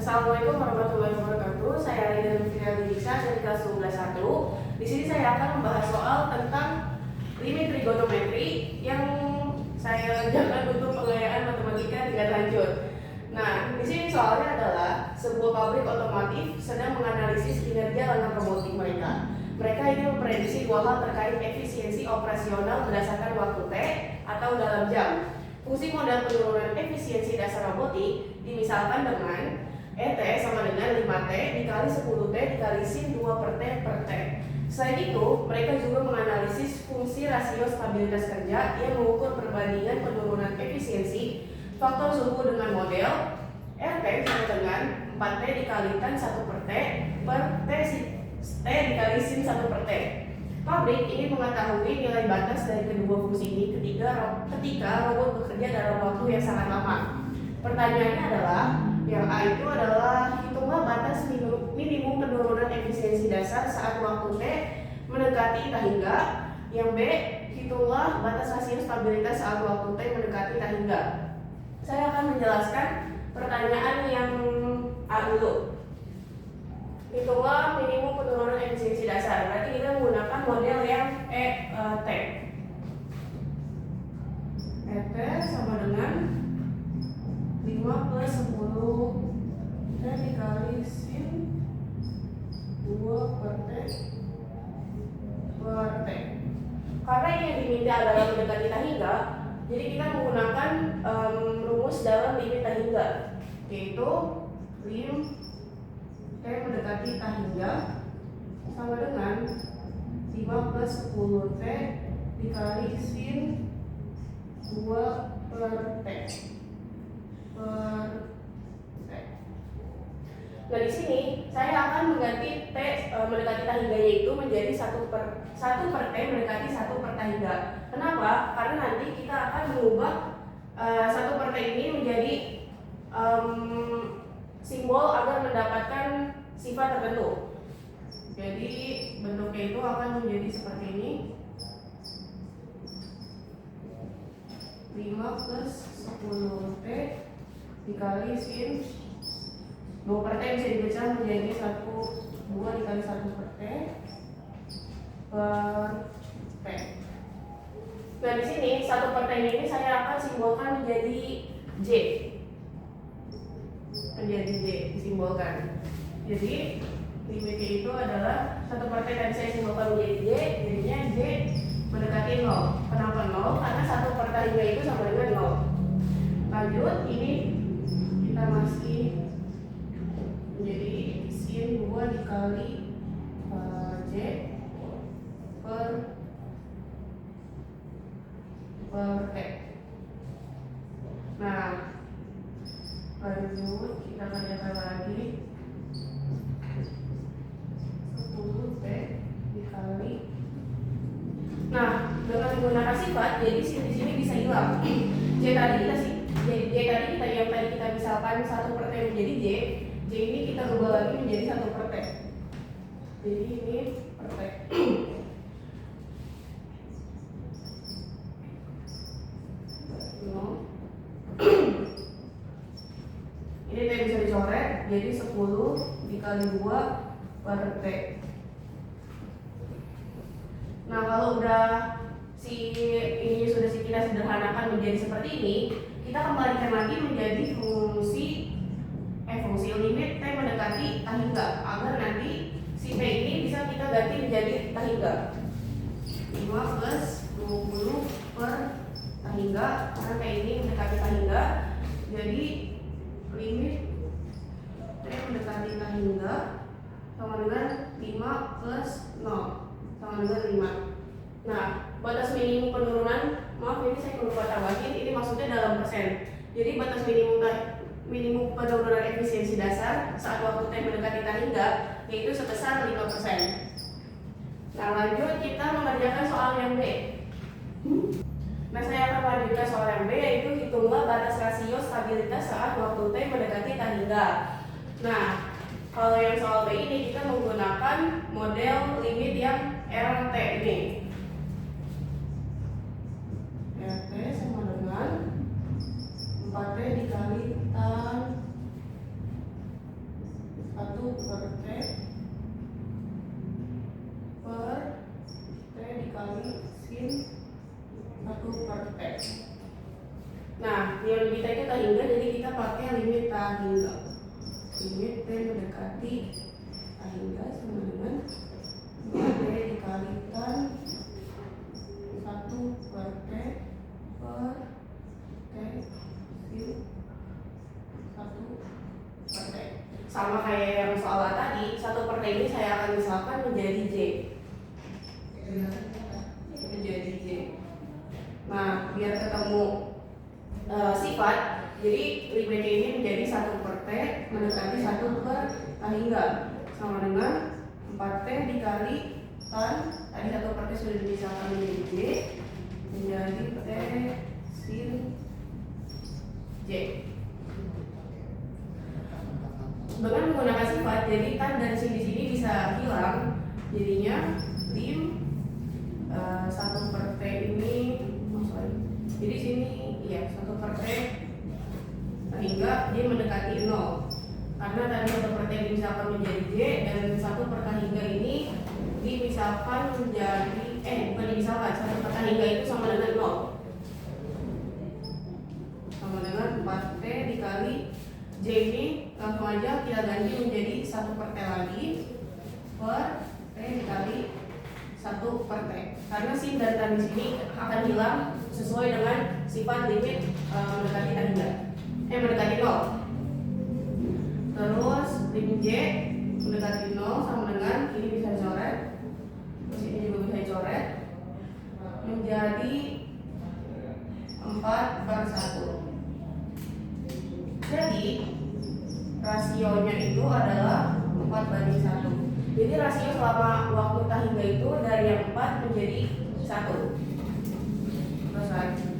Assalamualaikum warahmatullahi wabarakatuh. Saya Aida Nurfianisa dari kelas 12.1. Di sini saya akan membahas soal tentang limit trigonometri yang saya kerjakan untuk pengayaan matematika tingkat lanjut. Nah, di sini soalnya adalah sebuah pabrik otomotif sedang menganalisis kinerja langkah robotik mereka. Mereka ingin memprediksi dua hal terkait efisiensi operasional berdasarkan waktu T atau dalam jam. Fungsi model penurunan efisiensi dasar robotik dimisalkan dengan ET sama dengan 5T dikali 10T dikali sin 2 per T per T. Selain itu, mereka juga menganalisis fungsi rasio stabilitas kerja yang mengukur perbandingan penurunan efisiensi faktor suhu dengan model RT sama dengan 4T dikalikan 1 per T per T dikali sin 1 per T. Pabrik ingin mengetahui nilai batas dari kedua fungsi ini ketika robot bekerja dalam waktu yang sangat lama. Pertanyaannya adalah, yang A itu adalah hitunglah batas minimum penurunan efisiensi dasar saat waktu T mendekati tak hingga. Yang B, hitunglah batas rasio stabilitas saat waktu T mendekati tak hingga. Saya akan menjelaskan pertanyaan yang A dulu. Hitunglah minimum penurunan efisiensi dasar. Berarti kita menggunakan model yang ET. ET sama dengan 5 plus 10 T dikali sin 2 per T per T. Karena yang diminta adalah mendekati tak hingga, jadi kita menggunakan rumus dalam limit tak hingga, yaitu lim T mendekati tak hingga sama dengan 5 plus 10 T dikali sin 2 per T per T. Nah, di sini saya akan mengganti T mendekati tak hingga itu menjadi 1 per T mendekati 1 per tak hingga. Kenapa? Karena nanti kita akan mengubah 1 per T ini menjadi simbol agar mendapatkan sifat tertentu. Jadi bentuknya itu akan menjadi seperti ini. 5 plus 10 T dikali sin 2 per T bisa dibaca menjadi 2 dikali 1 per T per T. Nah, di sini 1 per T ini saya akan simbolkan menjadi J. Menjadi J disimbolkan. Jadi limitnya itu adalah 1 per T tadi saya simbolkan menjadi J, jadinya J mendekati 0. Kenapa 0? Karena 1 per T itu sama dengan 0. Lanjut, ini kita masih menjadi sin 2 dikali J per T. Nah, lanjut kita kerjakan lagi 10 T dikali. Nah, dengan menggunakan sifat, jadi di sini bisa hilang. J tadi kita yang tadi kita misalkan 1 per T menjadi J ini kita ubah lagi menjadi 1 per T. Jadi ini per T. Ini T bisa dicoret jadi 10 dikali 2 per T. Nah, kalau udah ini sudah kita sederhanakan menjadi seperti ini, kita kembalikan lagi menjadi fungsi limit T mendekati tak hingga agar nanti si T ini bisa kita ganti menjadi tak hingga. 5 plus 20 per tak hingga, karena T ini mendekati tak hingga, jadi limit T mendekati tak hingga sama dengan 5 plus 0 sama dengan 5. Nah, batas minimum penurunan, maaf ini saya lupa tambahin, ini maksudnya dalam persen. Jadi batas minimum penurunan efisiensi dasar saat waktu T mendekati tak hingga yaitu sebesar 5%. Nah, lanjut kita mengerjakan soal yang B. Nah, saya akan melanjutkan soal yang B, yaitu hitunglah batas rasio stabilitas saat waktu T mendekati tak hingga. Nah, kalau yang soal B ini kita menggunakan model limit yang RT ini. RT sama dengan 4T dikali tan hingga. Limit T mendekati A hingga sama dengan 2T dikalikan 1 per T per T sin 1 per T. Sama kayak yang soal A tadi, 1 per T ini saya akan misalkan menjadi J. Menjadi J. Nah, biar ketemu sifat, jadi limit ini menjadi 1 per T mendekati 1 per A hingga sama dengan 4T dikali tan, tadi 1 per T sudah dimisalkan menjadi J, menjadi T sin J. Dengan menggunakan sifat, jadi tan dan sin di sini bisa hilang, jadinya lim 1 per T ini, jadi sini ya 1 per T hingga dia mendekati 0 karena tadi 1 per T dimisalkan menjadi J dan 1 per T hingga ini dimisalkan menjadi bukan dimisalkan, 1 per T hingga itu sama dengan 0 sama dengan 4T dikali J ini langsung aja kita ganti menjadi 1 per T lagi per T dikali 1 per T karena sin dan tan di sini akan hilang sesuai dengan sifat limit mendekati A hingga mendekati 0. Terus lim J mendekati 0 sama dengan ini bisa dicoret, sini juga bisa dicoret menjadi 4 per 1. Jadi rasionya itu adalah 4:1. Jadi rasio selama waktu T hingga itu dari yang 4 menjadi 1. Terus lagi